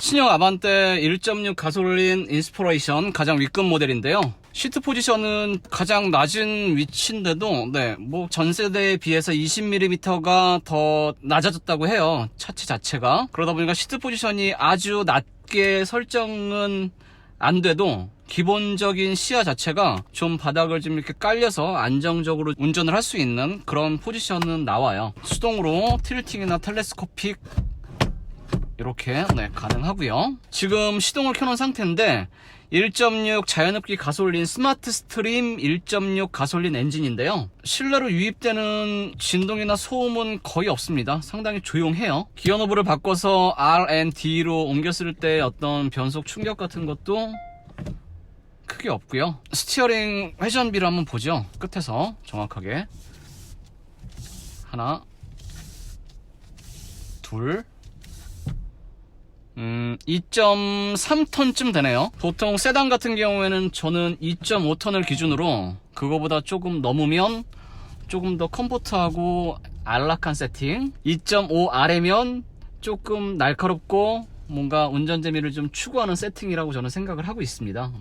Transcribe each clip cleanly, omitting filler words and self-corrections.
신형 아반떼 1.6 가솔린 인스퍼레이션 가장 윗급 모델인데요. 시트 포지션은 가장 낮은 위치인데도 뭐 전세대에 비해서 20mm가 더 낮아졌다고 해요. 차체 자체가. 그러다 보니까 시트 포지션이 아주 낮게 설정은 안 돼도 기본적인 시야 자체가 좀 바닥을 좀 이렇게 깔려서 안정적으로 운전을 할 수 있는 그런 포지션은 나와요. 수동으로 틸팅이나 텔레스코픽 이렇게 가능하고요. 지금 시동을 켜놓은 상태인데 1.6 자연흡기 가솔린 스마트 스트림 1.6 가솔린 엔진인데요. 실내로 유입되는 진동이나 소음은 거의 없습니다. 상당히 조용해요. 기어 노브를 바꿔서 R&D로 옮겼을 때 어떤 변속 충격 같은 것도 크게 없고요. 스티어링 회전비를 한번 보죠. 끝에서 정확하게 하나, 둘, 2.3톤쯤 되네요. 보통 세단 같은 경우에는 저는 2.5톤을 기준으로 그거보다 조금 넘으면 조금 더 컴포트하고 안락한 세팅, 2.5 아래면 조금 날카롭고 뭔가 운전 재미를 좀 추구하는 세팅이라고 저는 생각을 하고 있습니다.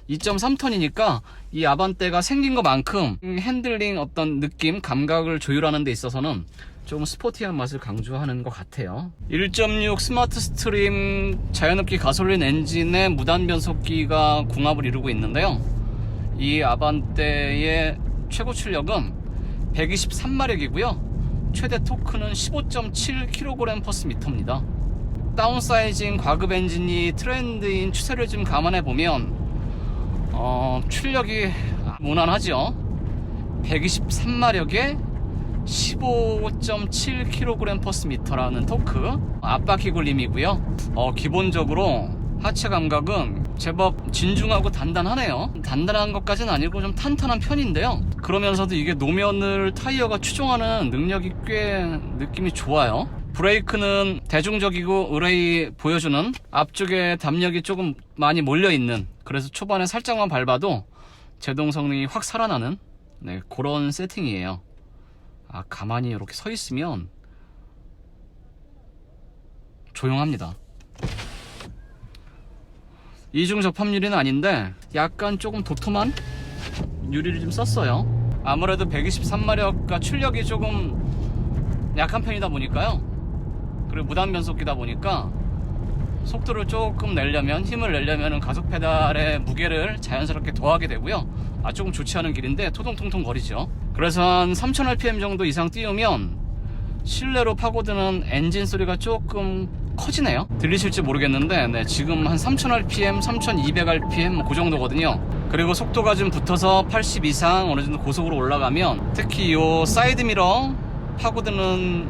2.3톤이니까 이 아반떼가 생긴 것만큼 핸들링 어떤 느낌, 감각을 조율하는 데 있어서는 좀 스포티한 맛을 강조하는 것 같아요. 1.6 스마트 스트림 자연흡기 가솔린 엔진에 무단 변속기가 궁합을 이루고 있는데요. 이 아반떼의 최고 출력은 123마력이고요. 최대 토크는 15.7kg/m입니다. 다운사이징 과급 엔진이 트렌드인 추세를 좀 감안해보면 출력이 무난하죠. 123마력에 15.7kg/m라는 토크, 앞바퀴 굴림이고요. 기본적으로 하체 감각은 제법 진중하고 단단하네요. 단단한 것까지는 아니고 좀 탄탄한 편인데요. 그러면서도 이게 노면을 타이어가 추종하는 능력이 꽤 느낌이 좋아요. 브레이크는 대중적이고 의뢰히 보여주는, 앞쪽에 담력이 조금 많이 몰려있는, 그래서 초반에 살짝만 밟아도 제동 성능이 확 살아나는 그런 세팅이에요. 가만히 이렇게 서 있으면 조용합니다. 이중 접합 유리는 아닌데 약간 조금 도톰한 유리를 좀 썼어요. 아무래도 123마력과 출력이 조금 약한 편이다 보니까요. 그리고 무단 변속기다 보니까 속도를 조금 내려면, 힘을 내려면 가속 페달의 무게를 자연스럽게 더하게 되고요. 조금 좋지 않은 길인데 토동통통 거리죠. 그래서 한 3000rpm 정도 이상 띄우면 실내로 파고드는 엔진 소리가 조금 커지네요. 들리실지 모르겠는데 지금 한 3000rpm, 3200rpm 그 정도거든요. 그리고 속도가 좀 붙어서 80 이상 어느 정도 고속으로 올라가면 특히 이 사이드미러 파고드는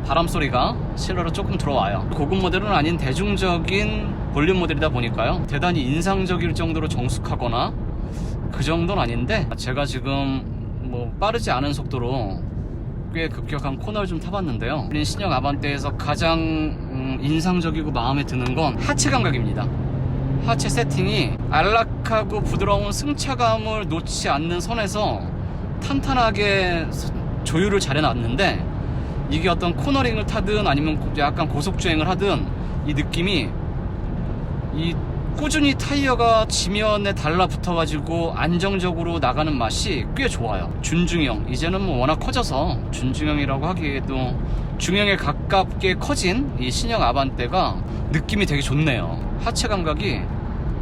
바람 소리가 실내로 조금 들어와요. 고급 모델은 아닌 대중적인 볼륨 모델이다 보니까요. 대단히 인상적일 정도로 정숙하거나 그 정도는 아닌데, 제가 지금 뭐 빠르지 않은 속도로 꽤 급격한 코너를 좀 타봤는데요. 신형 아반떼에서 가장 인상적이고 마음에 드는 건 하체 감각입니다. 하체 세팅이 안락하고 부드러운 승차감을 놓지 않는 선에서 탄탄하게 조율을 잘 해놨는데, 이게 어떤 코너링을 타든 아니면 약간 고속주행을 하든 이 느낌이 꾸준히 타이어가 지면에 달라붙어가지고 안정적으로 나가는 맛이 꽤 좋아요. 준중형, 이제는 뭐 워낙 커져서 준중형이라고 하기에도 중형에 가깝게 커진 이 신형 아반떼가 느낌이 되게 좋네요. 하체 감각이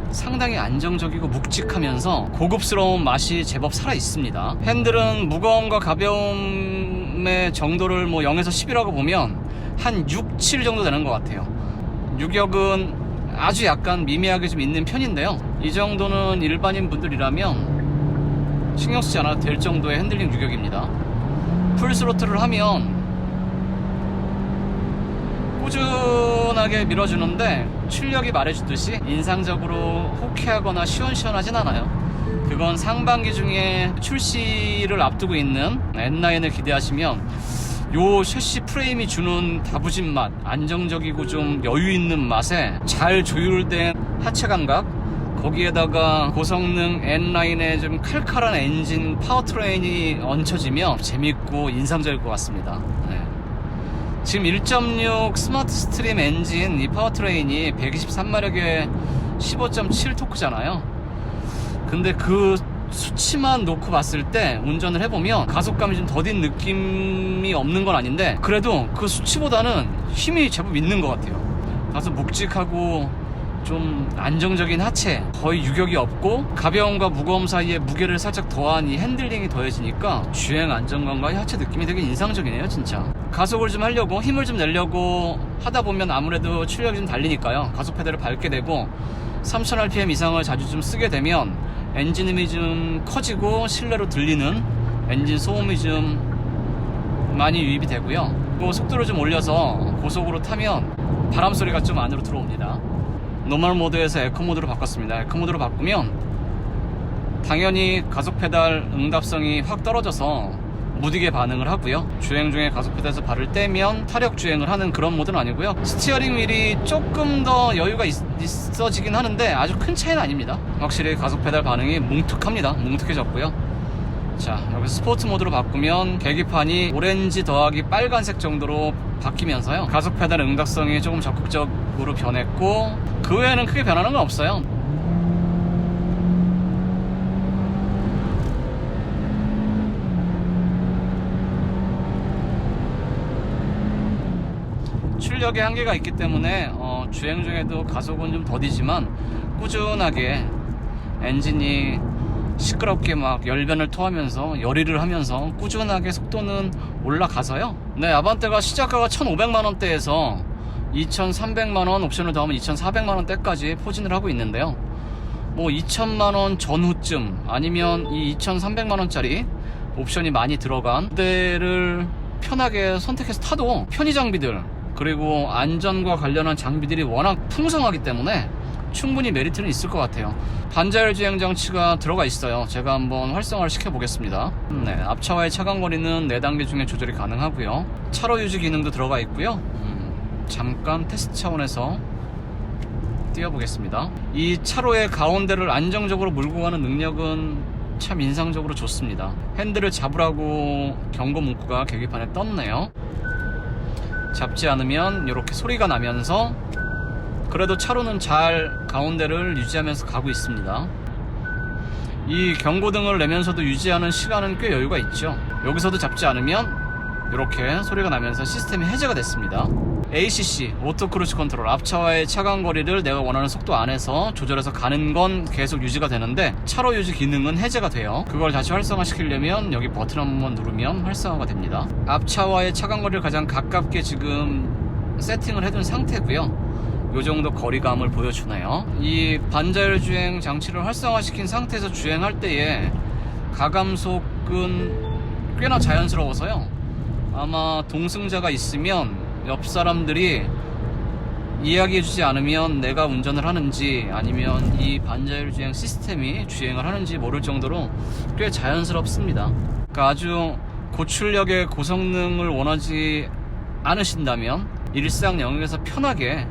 상당히 안정적이고 묵직하면서 고급스러운 맛이 제법 살아있습니다. 핸들은 무거움과 가벼움의 정도를 뭐 0에서 10이라고 보면 한 6, 7 정도 되는 것 같아요. 유격은 아주 약간 미미하게 좀 있는 편인데요. 이 정도는 일반인 분들이라면 신경 쓰지 않아도 될 정도의 핸들링 유격입니다. 풀 스로틀을 하면 꾸준하게 밀어주는데 출력이 말해주듯이 인상적으로 호쾌하거나 시원시원하진 않아요. 그건 상반기 중에 출시를 앞두고 있는 N9을 기대하시면 요 셰시 프레임이 주는 다부진 맛, 안정적이고 좀 여유있는 맛에 잘 조율된 하체 감각, 거기에다가 고성능 N9의 좀 칼칼한 엔진 파워트레인이 얹혀지면 재밌고 인상적일 것 같습니다. 지금 1.6 스마트 스트림 엔진 이 파워트레인이 123마력에 15.7 토크잖아요. 근데 그 수치만 놓고 봤을 때 운전을 해보면 가속감이 좀 더딘 느낌이 없는 건 아닌데, 그래도 그 수치보다는 힘이 제법 있는 것 같아요. 다소 묵직하고 좀 안정적인 하체, 거의 유격이 없고 가벼움과 무거움 사이에 무게를 살짝 더한 이 핸들링이 더해지니까 주행 안정감과 하체 느낌이 되게 인상적이네요. 진짜 가속을 좀 하려고, 힘을 좀 내려고 하다 보면 아무래도 출력이 좀 달리니까요, 가속 페달을 밟게 되고 3000rpm 이상을 자주 좀 쓰게 되면 엔진음이 좀 커지고 실내로 들리는 엔진 소음이 좀 많이 유입이 되고요. 또 속도를 좀 올려서 고속으로 타면 바람 소리가 좀 안으로 들어옵니다. 노멀 모드에서 에코 모드로 바꿨습니다. 에코 모드로 바꾸면 당연히 가속 페달 응답성이 확 떨어져서 무디게 반응을 하고요. 주행 중에 가속 페달에서 발을 떼면 타력 주행을 하는 그런 모드는 아니고요. 스티어링 휠이 조금 더 여유가 있어지긴 하는데 아주 큰 차이는 아닙니다. 확실히 가속 페달 반응이 뭉툭합니다. 뭉툭해졌고요. 자, 여기서 스포츠 모드로 바꾸면 계기판이 오렌지 더하기 빨간색 정도로 바뀌면서요, 가속 페달 응답성이 조금 적극적으로 변했고 그 외에는 크게 변하는 건 없어요. 출력의 한계가 있기 때문에 주행 중에도 가속은 좀 더디지만 꾸준하게 엔진이 시끄럽게 막 열변을 토하면서 열의를 하면서 꾸준하게 속도는 올라가서요. 네, 아반떼가 시작가가 1,500만원대에서 2,300만원 옵션을 더하면 2,400만원대까지 포진을 하고 있는데요. 뭐 2,000만원 전후쯤 아니면 이 2,300만원짜리 옵션이 많이 들어간 모델을 편하게 선택해서 타도 편의 장비들 그리고 안전과 관련한 장비들이 워낙 풍성하기 때문에 충분히 메리트는 있을 것 같아요. 반자율 주행 장치가 들어가 있어요. 제가 한번 활성화를 시켜 보겠습니다. 네, 앞차와의 차간거리는 4단계 중에 조절이 가능하고요. 차로 유지 기능도 들어가 있고요. 잠깐 테스트 차원에서 띄워보겠습니다. 이 차로의 가운데를 안정적으로 몰고 가는 능력은 참 인상적으로 좋습니다. 핸들을 잡으라고 경고 문구가 계기판에 떴네요. 잡지 않으면 이렇게 소리가 나면서 그래도 차로는 잘 가운데를 유지하면서 가고 있습니다. 이 경고등을 내면서도 유지하는 시간은 꽤 여유가 있죠. 여기서도 잡지 않으면 이렇게 소리가 나면서 시스템이 해제가 됐습니다. ACC 오토 크루즈 컨트롤, 앞차와의 차간거리를 내가 원하는 속도 안에서 조절해서 가는 건 계속 유지가 되는데 차로 유지 기능은 해제가 돼요. 그걸 다시 활성화 시키려면 여기 버튼 한번 누르면 활성화가 됩니다. 앞차와의 차간거리를 가장 가깝게 지금 세팅을 해둔 상태고요. 요 정도 거리감을 보여주네요. 이 반자율 주행 장치를 활성화시킨 상태에서 주행할 때에 가감속은 꽤나 자연스러워서요, 아마 동승자가 있으면 옆 사람들이 이야기해주지 않으면 내가 운전을 하는지 아니면 이 반자율 주행 시스템이 주행을 하는지 모를 정도로 꽤 자연스럽습니다. 그러니까 아주 고출력의 고성능을 원하지 않으신다면, 일상 영역에서 편하게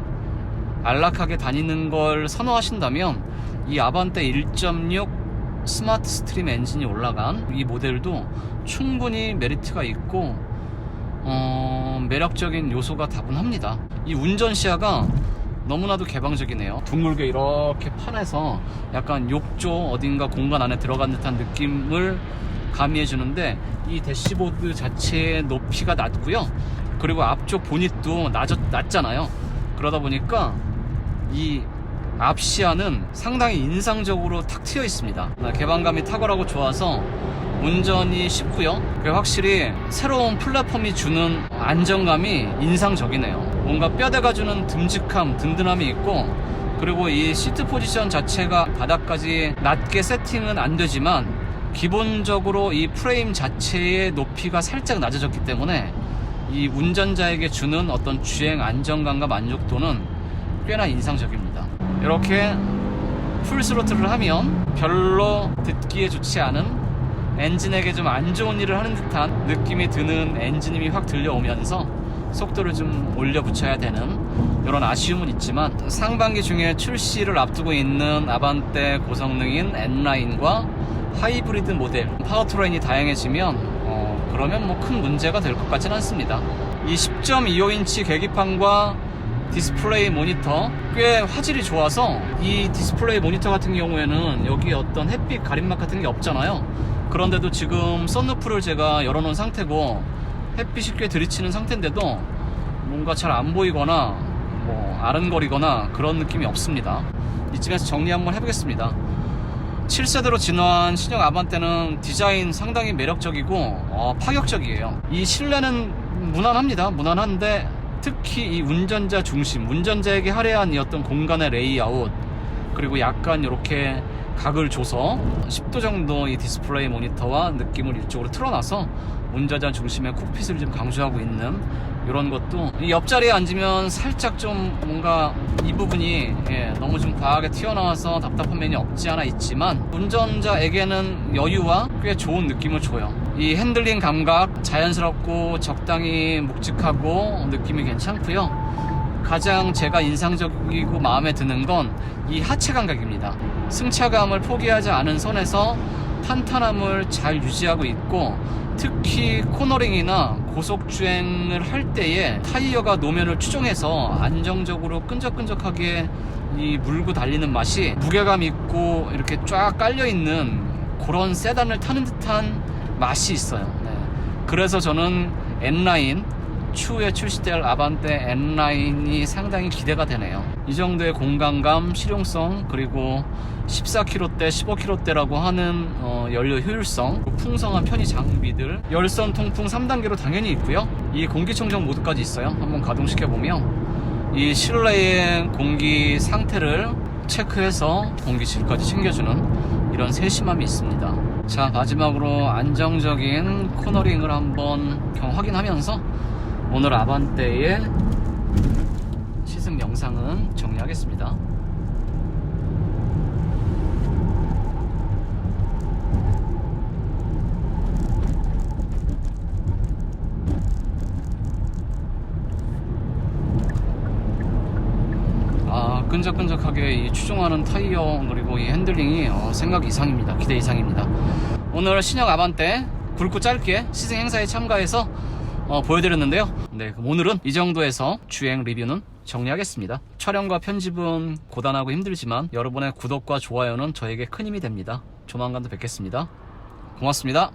안락하게 다니는 걸 선호하신다면 이 아반떼 1.6 스마트 스트림 엔진이 올라간 이 모델도 충분히 메리트가 있고 매력적인 요소가 다분합니다. 이 운전 시야가 너무나도 개방적이네요. 둥글게 이렇게 판에서 약간 욕조 어딘가 공간 안에 들어간 듯한 느낌을 가미해 주는데, 이 대시보드 자체의 높이가 낮고요. 그리고 앞쪽 보닛도 낮잖아요. 그러다 보니까 이 앞시야는 상당히 인상적으로 탁 트여 있습니다. 개방감이 탁월하고 좋아서 운전이 쉽고요. 확실히 새로운 플랫폼이 주는 안정감이 인상적이네요. 뭔가 뼈대가 주는 듬직함, 든든함이 있고, 그리고 이 시트 포지션 자체가 바닥까지 낮게 세팅은 안 되지만 기본적으로 이 프레임 자체의 높이가 살짝 낮아졌기 때문에 이 운전자에게 주는 어떤 주행 안정감과 만족도는 꽤나 인상적입니다. 이렇게 풀스로틀을 하면 별로 듣기에 좋지 않은, 엔진에게 좀 안 좋은 일을 하는 듯한 느낌이 드는 엔진음이 확 들려오면서 속도를 좀 올려 붙여야 되는 이런 아쉬움은 있지만, 상반기 중에 출시를 앞두고 있는 아반떼 고성능인 N라인과 하이브리드 모델 파워트레인이 다양해지면 그러면 뭐 큰 문제가 될 것 같진 않습니다. 이 10.25인치 계기판과 디스플레이 모니터 꽤 화질이 좋아서, 이 디스플레이 모니터 같은 경우에는 여기 어떤 햇빛 가림막 같은 게 없잖아요. 그런데도 지금 썬루프를 제가 열어놓은 상태고 햇빛이 꽤 들이치는 상태인데도 뭔가 잘 안 보이거나 뭐 아른거리거나 그런 느낌이 없습니다. 이쯤에서 정리 한번 해보겠습니다. 7세대로 진화한 신형 아반떼는 디자인 상당히 매력적이고 파격적이에요. 이 실내는 무난합니다. 무난한데 특히 이 운전자 중심, 운전자에게 할애한 이 어떤 공간의 레이아웃, 그리고 약간 이렇게 각을 줘서 10도 정도 이 디스플레이 모니터와 느낌을 이쪽으로 틀어놔서 운전자 중심의 콕핏을 좀 강조하고 있는 이런 것도, 이 옆자리에 앉으면 살짝 좀 뭔가 이 부분이 너무 좀 과하게 튀어나와서 답답한 면이 없지 않아 있지만 운전자에게는 여유와 꽤 좋은 느낌을 줘요. 이 핸들링 감각 자연스럽고 적당히 묵직하고 느낌이 괜찮고요. 가장 제가 인상적이고 마음에 드는 건 이 하체 감각입니다. 승차감을 포기하지 않은 선에서 탄탄함을 잘 유지하고 있고, 특히 코너링이나 고속주행을 할 때에 타이어가 노면을 추종해서 안정적으로 끈적끈적하게 이 물고 달리는 맛이 무게감 있고 이렇게 쫙 깔려있는 그런 세단을 타는 듯한 맛이 있어요. 그래서 저는 N9, 추후에 출시될 아반떼 N9이 상당히 기대가 되네요. 이 정도의 공간감, 실용성, 그리고 14km대, 15km대라고 하는 연료 효율성, 풍성한 편의 장비들, 열선 통풍 3단계로 당연히 있고요. 이 공기청정 모드까지 있어요. 한번 가동시켜보면 이 실내의 공기 상태를 체크해서 공기질까지 챙겨주는 이런 세심함이 있습니다. 자, 마지막으로 안정적인 코너링을 한번 확인하면서 오늘 아반떼의 시승 영상은 정리하겠습니다. 끈적끈적하게 이 추종하는 타이어, 그리고 이 핸들링이 생각 이상입니다. 기대 이상입니다. 오늘 신형 아반떼 굵고 짧게 시승 행사에 참가해서 보여드렸는데요. 네, 그럼 오늘은 이 정도에서 주행 리뷰는 정리하겠습니다. 촬영과 편집은 고단하고 힘들지만 여러분의 구독과 좋아요는 저에게 큰 힘이 됩니다. 조만간 또 뵙겠습니다. 고맙습니다.